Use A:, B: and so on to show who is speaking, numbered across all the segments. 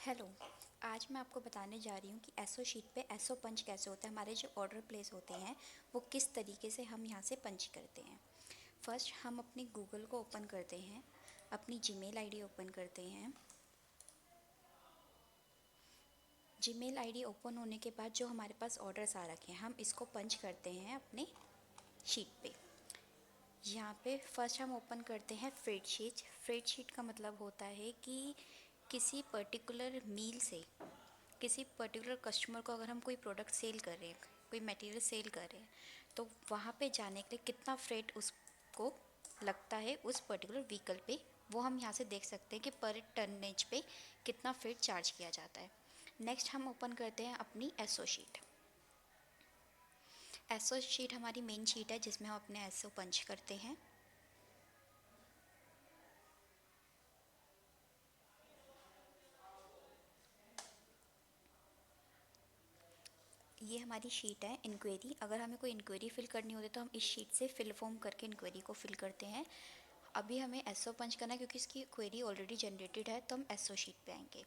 A: Hello. आज मैं आपको बताने जा रही हूँ कि एसओ शीट पे एसओ पंच कैसे होता है। हमारे जो ऑर्डर प्लेस होते हैं वो किस तरीके से हम यहाँ से पंच करते हैं। फर्स्ट हम अपनी गूगल को ओपन करते हैं, अपनी जीमेल आईडी ओपन करते हैं। जीमेल आईडी ओपन होने के बाद जो हमारे पास ऑर्डर्स आ रखे हैं हम इसको पंच करते हैं अपने शीट पे। यहाँ पे फर्स्ट हम ओपन करते हैं फ्रेड शीट। फ्रेड शीट का मतलब होता है कि किसी पर्टिकुलर मील से किसी पर्टिकुलर कस्टमर को अगर हम कोई प्रोडक्ट सेल कर रहे हैं, कोई मटेरियल सेल कर रहे हैं, तो वहाँ पे जाने के लिए कितना फ्रेट उसको लगता है उस पर्टिकुलर व्हीकल पे, वो हम यहाँ से देख सकते हैं कि पर टनेज पे कितना फ्रेट चार्ज किया जाता है। नेक्स्ट हम ओपन करते हैं अपनी एसओ शीट। एसओ शीट हमारी मेन शीट है जिसमें हम अपने एसओ पंच करते हैं। ये हमारी शीट है इंक्वायरी। अगर हमें कोई इंक्वायरी फिल करनी होती है तो हम इस शीट से फिल फॉर्म करके इंक्वायरी को फिल करते हैं। अभी हमें एसओ पंच करना है क्योंकि इसकी क्वेरी ऑलरेडी जनरेटेड है, तो हम एसओ शीट पे आएंगे।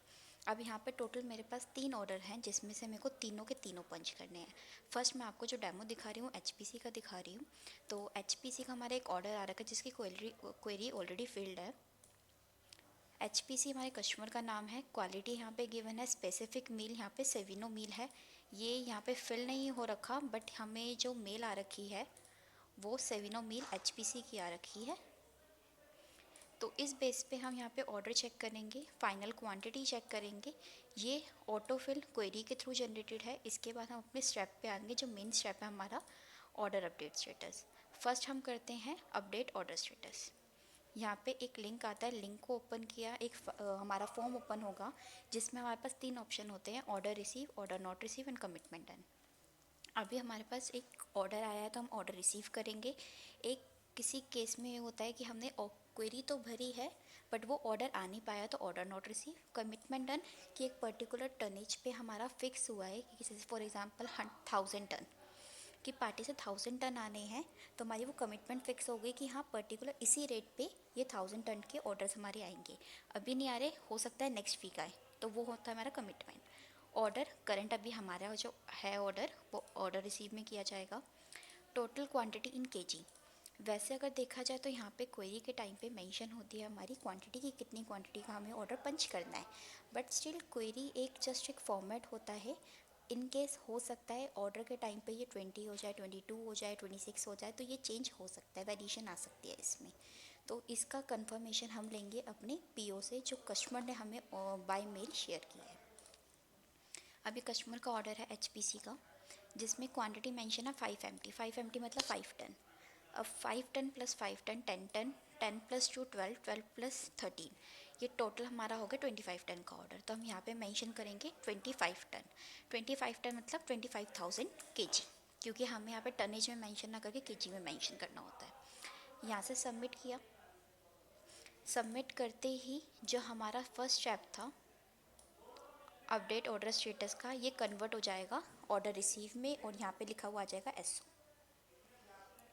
A: अब यहाँ पे टोटल मेरे पास 3 ऑर्डर हैं जिसमें से मेरे को तीनों के तीनों पंच करने हैं। फर्स्ट मैं आपको जो डेमो दिखा रही हूँ एचपीसी का दिखा रही हूँ। तो एचपीसी का हमारा एक ऑर्डर आ रखा है जिसकी क्वेरी ऑलरेडी फिल्ड है। एचपीसी हमारे कस्टमर का नाम है, क्वालिटी यहाँ पे गिवन है, स्पेसिफिक मील यहाँ पे सेविनो मील है। ये यहाँ पे फिल नहीं हो रखा बट हमें जो मेल आ रखी है वो सेविनो मील एचपीसी की आ रखी है। तो इस बेस पे हम यहाँ पे ऑर्डर चेक करेंगे, फाइनल क्वांटिटी चेक करेंगे। ये ऑटोफिल क्वेरी के थ्रू जनरेटेड है। इसके बाद हम अपने स्टेप पे आएंगे जो मेन स्टेप है हमारा ऑर्डर अपडेट स्टेटस। फर्स्ट हम करते हैं अपडेट ऑर्डर स्टेटस। यहाँ पे एक लिंक आता है, लिंक को ओपन किया, एक हमारा फॉर्म ओपन होगा जिसमें हमारे पास 3 ऑप्शन होते हैं, order receive, order not receive and commitment done. अभी हमारे पास एक ऑर्डर आया है तो हम ऑर्डर रिसीव करेंगे। एक किसी केस में ये होता है कि हमने क्वेरी तो भरी है बट वो ऑर्डर आ नहीं पाया तो order not receive. Commitment done कि एक पर्टिकुलर टनेज पे हमारा फिक्स हुआ है कि किसी फॉर एग्जांपल 1000 टन कि पार्टी से 1000 टन आने हैं, तो हमारी वो कमिटमेंट फिक्स हो गई कि हाँ पर्टिकुलर इसी रेट पे ये 1000 टन के ऑर्डर्स हमारे आएंगे। अभी नहीं आ रहे, हो सकता है नेक्स्ट वीक आए, तो वो होता है हमारा कमिटमेंट। ऑर्डर करंट अभी हमारा जो है ऑर्डर वो ऑर्डर रिसीव में किया जाएगा। Total quantity in KG. वैसे अगर देखा जाए तो यहाँ पे क्वेरी के टाइम पे मेंशन होती है हमारी क्वांटिटी की कितनी क्वांटिटी का हमें ऑर्डर पंच करना है, बट स्टिल क्वेरी एक जस्ट एक फॉर्मेट होता है। इन केस हो सकता है ऑर्डर के टाइम पे ये 20 हो जाए, 22 हो जाए, 26 हो जाए, तो ये चेंज हो सकता है, वेरिएशन आ सकती है इसमें। तो इसका कंफर्मेशन हम लेंगे अपने पीओ से जो कस्टमर ने हमें बाय मेल शेयर किया है। अभी कस्टमर का ऑर्डर है एचपीसी का जिसमें क्वांटिटी मेंशन है 5 MT। 5 MT मतलब 5 टन। अब 5 टन प्लस 5 टन 10 टन, 10 + 2 12, 12 + 13, ये टोटल हमारा हो गया 25 टन का ऑर्डर। तो हम यहाँ पे मेंशन करेंगे 25 टन। 25 टन मतलब 25,000 kg, क्योंकि हमें यहाँ पे टनेज में मेंशन ना करके केजी में मेंशन करना होता है। यहाँ से सबमिट किया। सबमिट करते ही जो हमारा फर्स्ट स्टेप था अपडेट ऑर्डर स्टेटस का, ये कन्वर्ट हो जाएगा ऑर्डर रिसीव में और यहाँ पे लिखा हुआ आ जाएगा एसओ।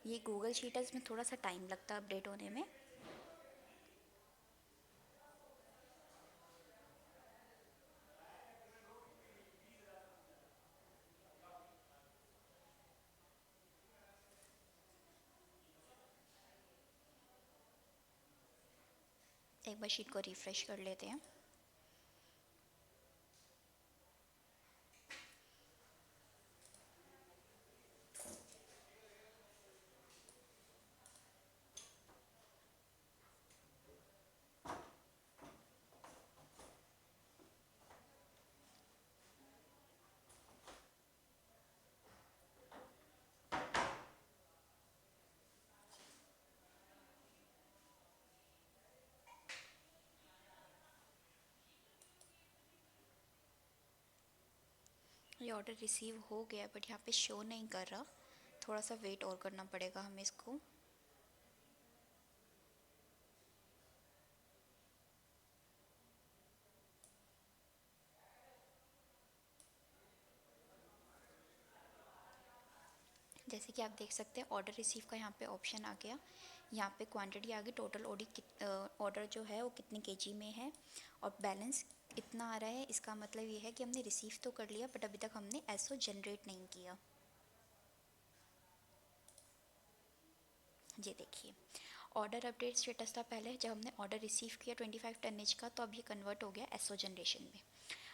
A: ये गूगल शीटस में थोड़ा सा टाइम लगता है अपडेट होने में। एक बार शीट को रिफ़्रेश कर लेते हैं। ये ऑर्डर रिसीव हो गया बट यहाँ पे शो नहीं कर रहा, थोड़ा सा वेट और करना पड़ेगा हमें इसको। जैसे कि आप देख सकते हैं ऑर्डर रिसीव का यहाँ पे ऑप्शन आ गया। यहाँ पे क्वांटिटी आ गई, टोटल ऑर्डर जो है वो कितने केजी में है और बैलेंस इतना आ रहा है। इसका मतलब ये है कि हमने रिसीव तो कर लिया बट अभी तक हमने एसओ जनरेट नहीं किया। ये देखिए, ऑर्डर अपडेट स्टेटस था पहले जब हमने ऑर्डर रिसीव किया 25 टनेज का, तो अब ये कन्वर्ट हो गया एसओ जनरेशन में।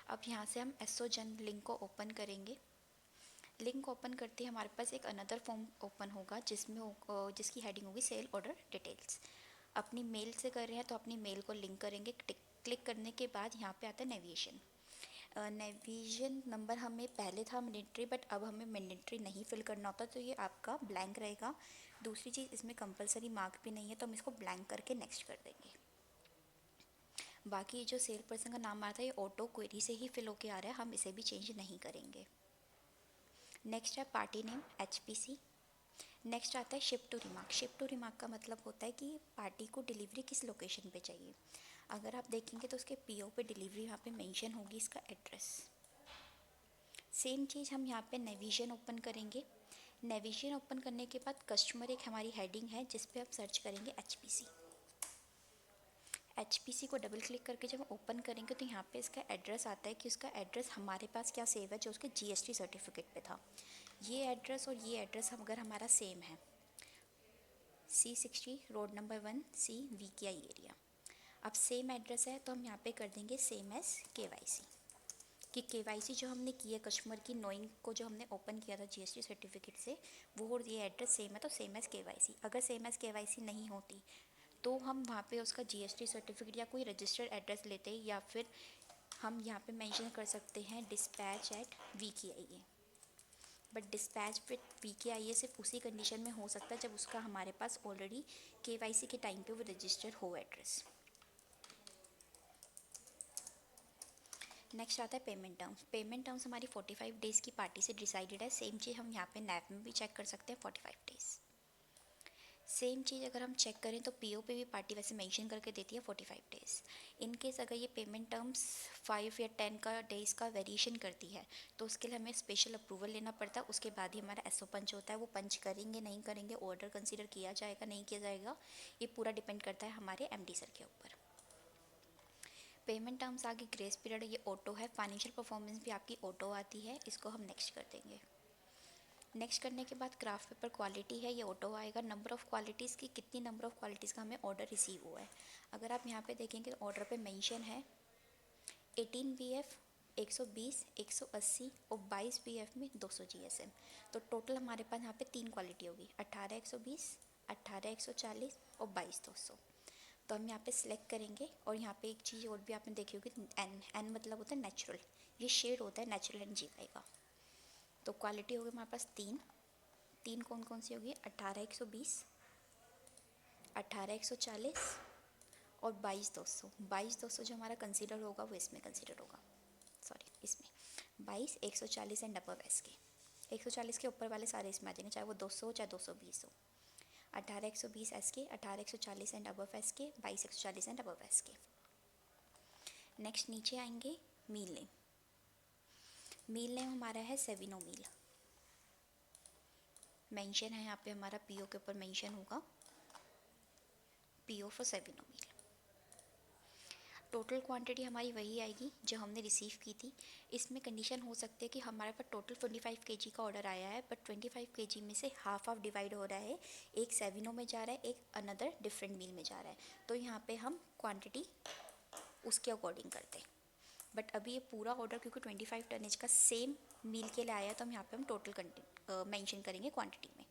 A: अब यहाँ से हम एसओ जन लिंक को ओपन करेंगे। लिंक ओपन करते ही हमारे पास एक अनदर फॉर्म ओपन होगा जिसकी हेडिंग होगी सेल ऑर्डर डिटेल्स। अपनी मेल से कर रहे हैं तो अपनी मेल को लिंक करेंगे। क्लिक करने के बाद यहाँ पे आता है नेविगेशन। नेविगेशन नंबर हमें पहले था मैंडेटरी बट अब हमें मैंडेटरी नहीं फिल करना होता, तो ये आपका ब्लैंक रहेगा। दूसरी चीज़, इसमें कंपलसरी मार्क भी नहीं है तो हम इसको ब्लैंक करके नेक्स्ट कर देंगे। बाकी जो सेल पर्सन का नाम आ रहा था ये ऑटो क्वेरी से ही फिल होके आ रहा है, हम इसे भी चेंज नहीं करेंगे। नेक्स्ट है पार्टी नेम HPC। नेक्स्ट आता है ship to remark. Ship to remark का मतलब होता है कि पार्टी को डिलीवरी किस लोकेशन पे चाहिए। अगर आप देखेंगे तो उसके पीओ पे डिलीवरी यहाँ पे मेंशन होगी इसका एड्रेस। सेम चीज़ हम यहाँ पे नेविगेशन ओपन करेंगे। नेविगेशन ओपन करने के बाद कस्टमर एक हमारी हेडिंग है जिस पे आप सर्च करेंगे HPC। HPC को डबल क्लिक करके जब ओपन करेंगे तो यहाँ पे इसका एड्रेस आता है कि उसका एड्रेस हमारे पास क्या सेव है जो उसके GST सर्टिफिकेट पे था। ये एड्रेस और ये एड्रेस अगर हमारा सेम है, C60 road number 1C VKI area. अब सेम एड्रेस है तो हम यहाँ पे कर देंगे सेम एज KYC कि KYC जो हमने की है कस्टमर की नोइंग को जो हमने ओपन किया था GST सर्टिफिकेट से, वो और ये एड्रेस सेम है तो सेम एज KYC। अगर सेम एज KYC नहीं होती तो हम वहाँ पे उसका GST सर्टिफिकेट या कोई रजिस्टर्ड एड्रेस लेते या फिर हम यहाँ पे मेंशन कर सकते हैं dispatch at VKIA। But dispatch with VKIA सिर्फ उसी कंडीशन में हो सकता है जब उसका हमारे पास ऑलरेडी KYC के टाइम पे वो रजिस्टर्ड हो एड्रेस। नेक्स्ट आता है पेमेंट टर्म्स। पेमेंट टर्म्स हमारी 45 डेज़ की पार्टी से डिसाइडेड है। सेम चीज़ हम यहाँ पे नैप में भी चेक कर सकते हैं 45 डेज़। सेम चीज़ अगर हम चेक करें तो पीओ पे भी पार्टी वैसे मेंशन करके देती है 45 डेज़। इन केस अगर ये पेमेंट टर्म्स 5 या 10 का डेज़ का वेरिएशन करती है तो उसके लिए हमें स्पेशल अप्रूवल लेना पड़ता है। उसके बाद ही हमारा एसओ पंच होता है। वो पंच करेंगे नहीं करेंगे, ऑर्डर कंसीडर किया जाएगा नहीं किया जाएगा, ये पूरा डिपेंड करता है हमारे MD सर के ऊपर। पेमेंट टर्म्स आगे ग्रेस पीरियड, ये ऑटो है। फाइनेंशियल परफॉर्मेंस भी आपकी ऑटो आती है, इसको हम नेक्स्ट कर देंगे। नेक्स्ट करने के बाद क्राफ्ट पेपर क्वालिटी है, ये ऑटो आएगा। नंबर ऑफ़ क्वालिटीज़ की कितनी नंबर ऑफ़ क्वालिटीज़ का हमें ऑर्डर रिसीव हुआ है, अगर आप यहाँ पे देखेंगे तो ऑर्डर पे मेंशन है 18 BF 120 180 और 22 BF में 200 GSM। तो टोटल हमारे पास यहाँ पे 3 क्वालिटी होगी, 18 120 18 140 और 22 200। तो हम यहाँ पे सिलेक्ट करेंगे और यहाँ पे एक चीज़ और भी आपने देखी होगी, एन मतलब होता है नेचुरल, ये शेड होता है नेचुरल एंड GY का। तो क्वालिटी होगी हमारे पास तीन कौन कौन सी होगी, 18 120 18 140 और 22 200। 22 200 जो हमारा कंसीडर होगा वो इसमें कंसीडर होगा, सॉरी इसमें 22 140 एंड अबव एस के। 140 के ऊपर वाले सारे इसमें आ जाएंगे, चाहे वो 200 हो चाहे 220 हो। 18 120 एस के, 18 140 एंड अबव एस के, 22 140 एंड अबव एस के। नेक्स्ट नीचे आएंगे मील नेम। मील नेम हमारा है सेविनो मील, मेंशन है यहाँ पे हमारा पीओ के ऊपर मेंशन होगा पीओ फॉर सेविनो मील। टोटल क्वांटिटी हमारी वही आएगी जो हमने रिसीव की थी। इसमें कंडीशन हो सकती है कि हमारे पास टोटल 25 kg का ऑर्डर आया है बट 25 kg में से हाफ डिवाइड हो रहा है, एक सेविनो में जा रहा है एक अनदर डिफरेंट मील में जा रहा है, तो यहाँ पे हम क्वांटिटी उसके अकॉर्डिंग करते हैं। बट अभी ये पूरा ऑर्डर क्योंकि 25 टनेज का सेम मील के लिए आया है तो हम यहाँ पे हम टोटल मेंशन करेंगे क्वांटिटी में।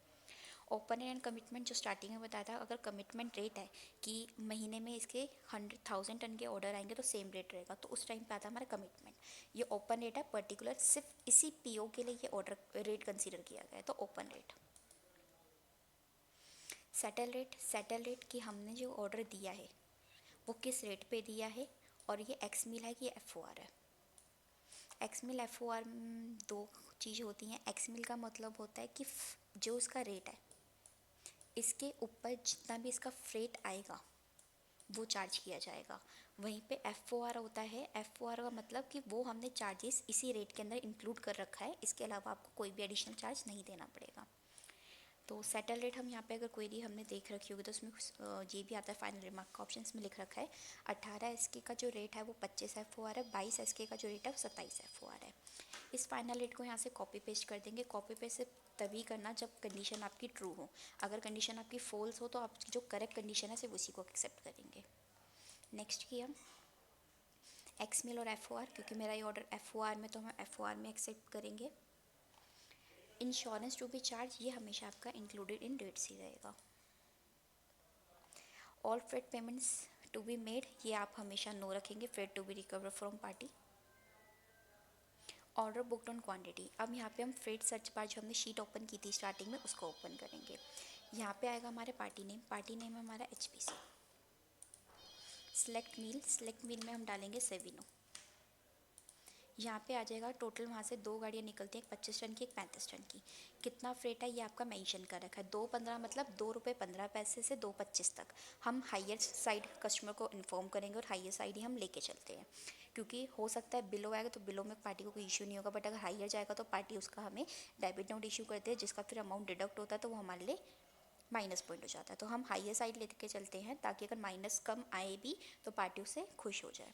A: ओपन एंड कमिटमेंट जो स्टार्टिंग में बताया था, अगर कमिटमेंट रेट है कि महीने में इसके 100,000 टन के ऑर्डर आएंगे तो सेम रेट रहेगा, तो उस टाइम पे आता है हमारा कमिटमेंट। ये ओपन रेट है, पर्टिकुलर सिर्फ इसी पीओ के लिए ये ऑर्डर रेट कंसीडर किया गया है, तो ओपन रेट। सेटल रेट कि हमने जो ऑर्डर दिया है वो किस रेट पे दिया है, और ये एक्स मील है कि FOR है। एक्स मील FOR दो चीज़ होती हैं। एक्स मील का मतलब होता है कि जो उसका रेट है इसके ऊपर जितना भी इसका फ्रेट आएगा वो चार्ज किया जाएगा। वहीं पे FOR होता है, FOR का मतलब कि वो हमने चार्जेस इसी रेट के अंदर इंक्लूड कर रखा है, इसके अलावा आपको कोई भी एडिशनल चार्ज नहीं देना पड़ेगा। तो सेटल रेट हम यहाँ पे अगर क्वेरी हमने देख रखी होगी तो उसमें ये भी आता है फाइनल रिमार्क का ऑप्शन में लिख रखा है 18 SK का जो रेट है वो 25 FO आ रहा है, 22 SK का जो रेट है वो 27 FO आ रहा है। इस फाइनल रेट को यहाँ से कॉपी पेस्ट कर देंगे। कॉपी पेस्ट से तभी करना जब कंडीशन आपकी ट्रू हो, अगर कंडीशन आपकी फॉल्स हो तो आप जो करेक्ट कंडीशन है सिर्फ उसी को एक्सेप्ट करेंगे। नेक्स्ट किया एक्स मिल और FOR, क्योंकि मेरा ये ऑर्डर FOR में तो हम FOR में एक्सेप्ट करेंगे। इंश्योरेंस टू बी चार्ज ये हमेशा आपका इंक्लूडेड इन रेट्स ही रहेगा। All freight payments to be made ये आप हमेशा नो रखेंगे। Freight to be recover from party. Order booked on quantity, अब यहाँ पे हम फ्रेट सर्च बार जो हमने शीट ओपन की थी स्टार्टिंग में उसको ओपन करेंगे। यहाँ पे आएगा हमारे पार्टी नेम है हमारा HPC। सेलेक्ट मील में हम डालेंगे सेविनो। यहाँ पे आ जाएगा टोटल, वहाँ से 2 गाड़ियाँ निकलती हैं, एक 25 टन की एक 35 टन की। कितना फ्रेट है ये आपका मेंशन कर रखा है, 2.15 मतलब 2 रुपये 15 पैसे से 2.25 तक। हम हायर साइड कस्टमर को इन्फॉर्म करेंगे और हायर साइड ही हम लेके चलते हैं, क्योंकि हो सकता है बिलो आएगा तो बिलो में पार्टी को कोई इशू नहीं होगा, बट अगर हायर जाएगा तो पार्टी उसका हमें डेबिट नोट इशू करते हैं, जिसका फिर अमाउंट डिडक्ट होता है तो वो हमारे लिए माइनस पॉइंट हो जाता है। तो हम हायर साइड लेके चलते हैं ताकि अगर माइनस कम आए भी तो पार्टी उससे खुश हो जाए।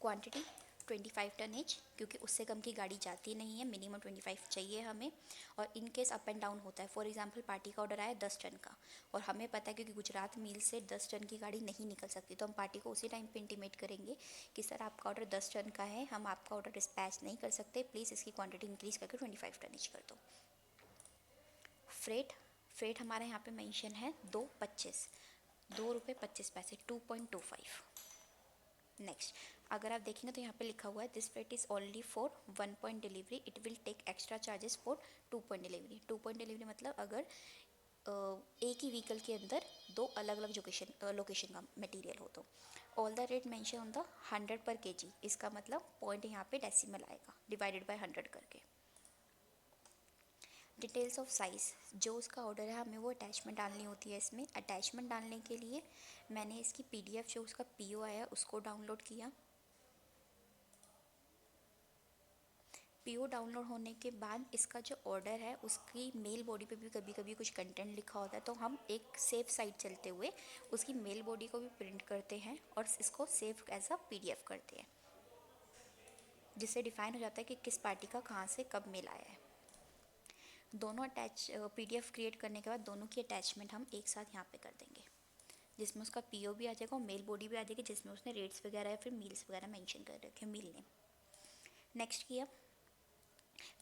A: क्वांटिटी 25 टन एच, क्योंकि उससे कम की गाड़ी जाती नहीं है, मिनिमम 25 चाहिए हमें। और in case up and down होता है, फॉर एग्जांपल पार्टी का ऑर्डर आया 10 टन का और हमें पता है क्योंकि गुजरात मील से 10 टन की गाड़ी नहीं निकल सकती, तो हम पार्टी को उसी टाइम पे इंटीमेट करेंगे कि सर आपका ऑर्डर 10 टन का है, हम आपका ऑर्डर डिस्पैच नहीं कर सकते, प्लीज़ इसकी क्वान्टिटी इंक्रीज़ करके 25 टन एच कर दो। फ्रेट हमारे यहाँ पे मेंशन है 2.25, 2 रुपये 25 पैसे, 2.25। नेक्स्ट अगर आप देखेंगे तो यहाँ पे लिखा हुआ है this freight is only for 1 point delivery, it will take extra charges for 2 point delivery. 2 point delivery मतलब अगर एक ही व्हीकल के अंदर 2 अलग अलग लोकेशन का मटेरियल हो तो। All the rate mention on the 100 पर kg, इसका मतलब पॉइंट यहाँ पे डेसिमल आएगा डिवाइडेड बाय 100 करके। डिटेल्स ऑफ साइज़, जो उसका ऑर्डर है हमें वो अटैचमेंट डालनी होती है। इसमें अटैचमेंट डालने के लिए मैंने इसकी PDF जो उसका PO आया उसको डाउनलोड किया। PO डाउनलोड होने के बाद इसका जो ऑर्डर है उसकी मेल बॉडी पे भी कभी कभी कुछ कंटेंट लिखा होता है, तो हम एक सेफ साइड चलते हुए उसकी मेल बॉडी को भी प्रिंट करते हैं और इसको सेव एज अ PDF करते हैं, जिससे डिफाइन हो जाता है कि किस पार्टी का कहाँ से कब मेल आया है। दोनों PDF क्रिएट करने के बाद दोनों की अटैचमेंट हम एक साथ यहाँ पे कर देंगे, जिसमें उसका PO भी आ जाएगा और मेल बॉडी भी आ जाएगी, जिसमें उसने रेट्स वगैरह या फिर मील्स वगैरह मेंशन कर रखे हैं, मील नेम। नेक्स्ट किया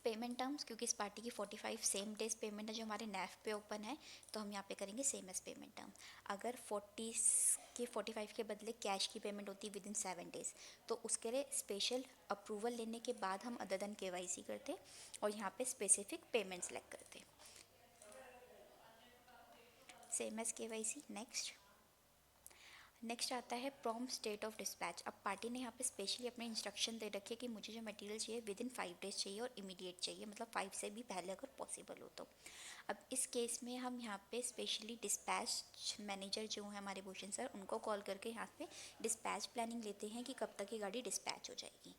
A: पेमेंट टर्म्स, क्योंकि इस पार्टी की 45 सेम डेज पेमेंट है जो हमारे NAF पे ओपन है, तो हम यहाँ पे करेंगे सेम एज पेमेंट टर्म। अगर 45 के बदले कैश की पेमेंट होती है विद इन 7 डेज, तो उसके लिए स्पेशल अप्रूवल लेने के बाद हम अदर देन KYC करते और यहाँ पे स्पेसिफिक पेमेंट सेलेक्ट करते, सेम एज KYC। नेक्स्ट आता है प्रॉम्प्ट स्टेट ऑफ डिस्पैच। अब पार्टी ने यहाँ पे स्पेशली अपने इंस्ट्रक्शन दे रखे कि मुझे जो मटेरियल चाहिए विद इन 5 डेज चाहिए और इमीडिएट चाहिए, मतलब 5 से भी पहले अगर पॉसिबल हो तो। अब इस केस में हम यहाँ पे स्पेशली डिस्पैच मैनेजर जो है हमारे भूषण सर, उनको कॉल करके यहाँ पे डिस्पैच प्लानिंग लेते हैं कि कब तक ये गाड़ी डिस्पैच हो जाएगी।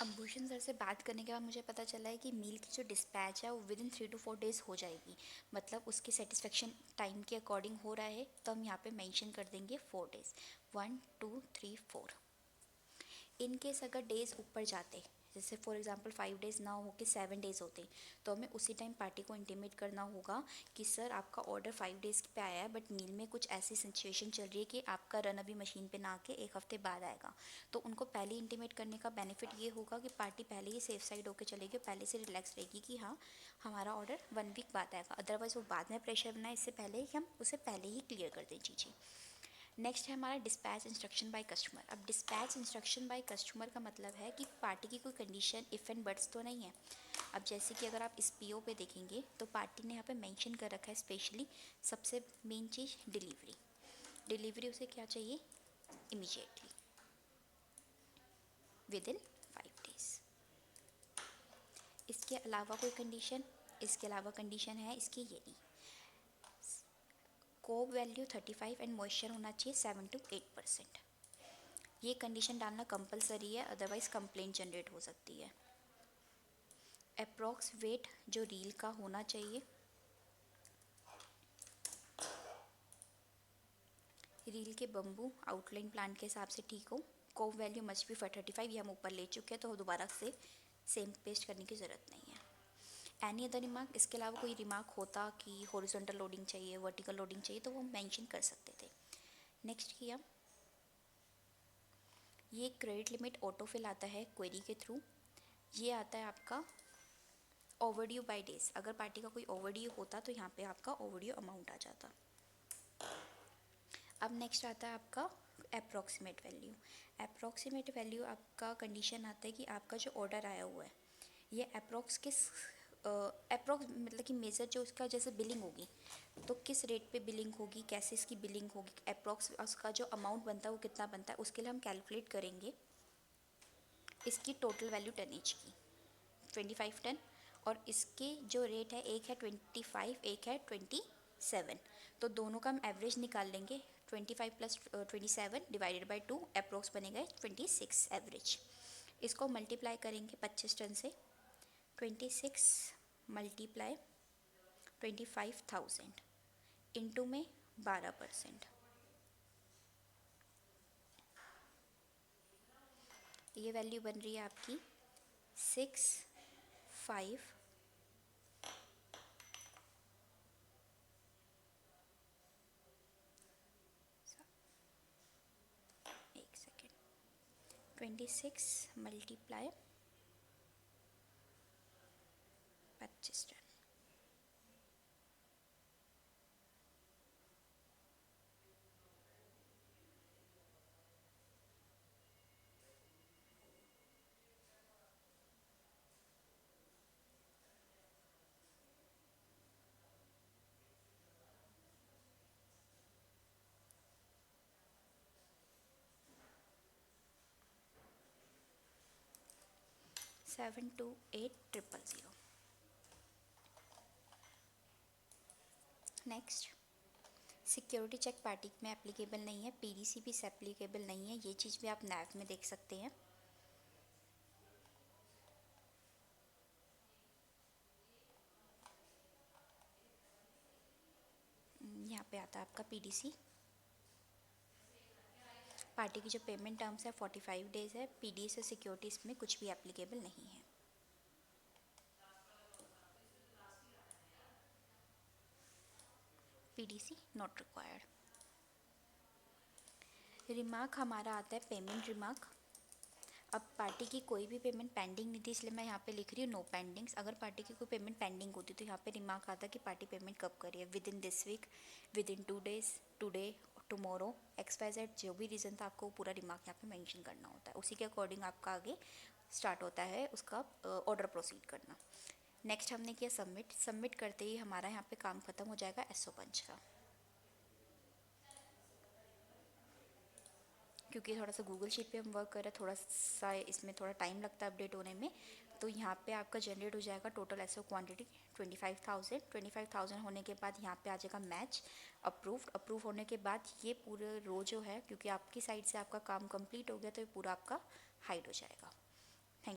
A: अब भूषण सर से बात करने के बाद मुझे पता चला है कि मील की जो डिस्पैच है वो विद इन 3 to 4 डेज़ हो जाएगी, मतलब उसकी सेटिस्फेक्शन टाइम के अकॉर्डिंग हो रहा है, तो हम यहाँ पे मेंशन कर देंगे 4 डेज़, 1 2 3 4। इन केस अगर डेज़ ऊपर जाते, जैसे फॉर एग्जांपल 5 डेज़ ना हो के 7 डेज़ होते, तो हमें उसी टाइम पार्टी को इंटीमेट करना होगा कि सर आपका ऑर्डर 5 डेज़ पे आया है, बट मील में कुछ ऐसी सिचुएशन चल रही है कि आपका रन अभी मशीन पे ना आके 1 हफ्ते बाद आएगा। तो उनको पहले इंटीमेट करने का बेनिफिट ये होगा कि पार्टी पहले ही सेफ साइड होकर चलेगी, पहले से रिलैक्स रहेगी कि हाँ हमारा ऑर्डर 1 वीक बाद आएगा। अदरवाइज़ वो बाद में प्रेशर बनाए, इससे पहले कि हम उसे पहले ही क्लियर कर दें चीज़ें। नेक्स्ट है हमारा डिस्पैच इंस्ट्रक्शन बाय कस्टमर। अब डिस्पैच इंस्ट्रक्शन बाय कस्टमर का मतलब है कि पार्टी की कोई कंडीशन इफ़ एंड बट्स तो नहीं है। अब जैसे कि अगर आप इस PO पे देखेंगे तो पार्टी ने यहाँ पे मेंशन कर रखा है स्पेशली सबसे मेन चीज़ डिलीवरी। डिलीवरी उसे क्या चाहिए, इमीडिएटली। With in 5 days। इसके अलावा कोई कंडीशन, इसके अलावा कंडीशन है इसकी ये नहीं, कोब वैल्यू 35 एंड मॉइस्चर होना चाहिए 7 to 8%। ये कंडीशन डालना कंपलसरी है, अदरवाइज कंप्लेंट जनरेट हो सकती है। अप्रॉक्स वेट जो रील का होना चाहिए, रील के बम्बू आउटलाइन प्लान के हिसाब से ठीक हो। कोब वैल्यू मस्ट बी 35, ये हम ऊपर ले चुके हैं तो दोबारा से सेम पेस्ट करने की ज़रूरत नहीं है। एनी अदर रिमार्क, इसके अलावा कोई रिमार्क होता कि हॉरिजॉन्टल लोडिंग चाहिए, वर्टिकल लोडिंग चाहिए, तो वो मेंशन कर सकते थे। नेक्स्ट किया, ये क्रेडिट लिमिट ऑटोफिल आता है क्वेरी के थ्रू। ये आता है आपका ओवरड्यू बाय डेज, अगर पार्टी का कोई ओवरड्यू होता तो यहाँ पे आपका ओवरड्यू अमाउंट आ जाता। अब नेक्स्ट आता है आपका अप्रॉक्सीमेट वैल्यू। अप्रॉक्सीमेट वैल्यू आपका कंडीशन आता है कि आपका जो ऑर्डर आया हुआ है ये अप्रॉक्स किस अप्रॉक्स मतलब कि मेजर जो उसका जैसे बिलिंग होगी तो किस रेट पे बिलिंग होगी, कैसे इसकी बिलिंग होगी, अप्रॉक्स उसका जो अमाउंट बनता है वो कितना बनता है, उसके लिए हम कैलकुलेट करेंगे इसकी टोटल वैल्यू टनेज की 25 टन, और इसके जो रेट है एक है 25, एक है 27, तो दोनों का हम एवरेज निकाल लेंगे। 25 प्लस 27 डिवाइडेड बाई 2 अप्रोक्स बनेगा 26 एवरेज। इसको मल्टीप्लाई करेंगे 25 टन से, 26 मल्टीप्लाई 25,000 इंटू में 12%, ये वैल्यू बन रही है आपकी 6,5 एक second 26 multiply 25 ton, seven two 8,000। Next, security check party में एप्लीकेबल नहीं है, पीडीसी भी एप्लीकेबल नहीं है, ये चीज़ भी आप नैव में देख सकते हैं। यहाँ पे आता है आपका पीडीसी। पार्टी की जो पेमेंट टर्म्स है 45 डेज है, पीडीसी सिक्योरिटी इसमें कुछ भी एप्लीकेबल नहीं है। PDC not required. रिमार्क हमारा आता है पेमेंट रिमार्क। अब पार्टी की कोई भी पेमेंट पेंडिंग नहीं थी, इसलिए मैं यहाँ पे लिख रही हूँ नो पेंडिंग्स। अगर पार्टी की कोई पेमेंट पेंडिंग होती तो यहाँ पे रिमार्क आता कि पार्टी पेमेंट कब करी है, within this week, within 2 days, today, tomorrow, XYZ, जो भी रीज़न था आपको पूरा रिमार्क यहाँ पे मेंशन करना होता है। उसी के अकॉर्डिंग आपका आगे स्टार्ट होता है उसका ऑर्डर प्रोसीड करना। नेक्स्ट हमने किया सबमिट। सबमिट करते ही हमारा यहाँ पे काम खत्म हो जाएगा एसओ पंच का। क्योंकि थोड़ा सा गूगल शीट पे हम वर्क कर रहे हैं, थोड़ा सा इसमें थोड़ा टाइम लगता है अपडेट होने में, तो यहाँ पे आपका जनरेट हो जाएगा टोटल एसओ क्वांटिटी 25,000। 25,000 होने के बाद यहाँ पे आ जाएगा मैच अप्रूव्ड। अप्रूव होने के बाद ये पूरे रो जो है, क्योंकि आपकी साइड से आपका काम कंप्लीट हो गया तो ये पूरा आपका हाइड हो जाएगा।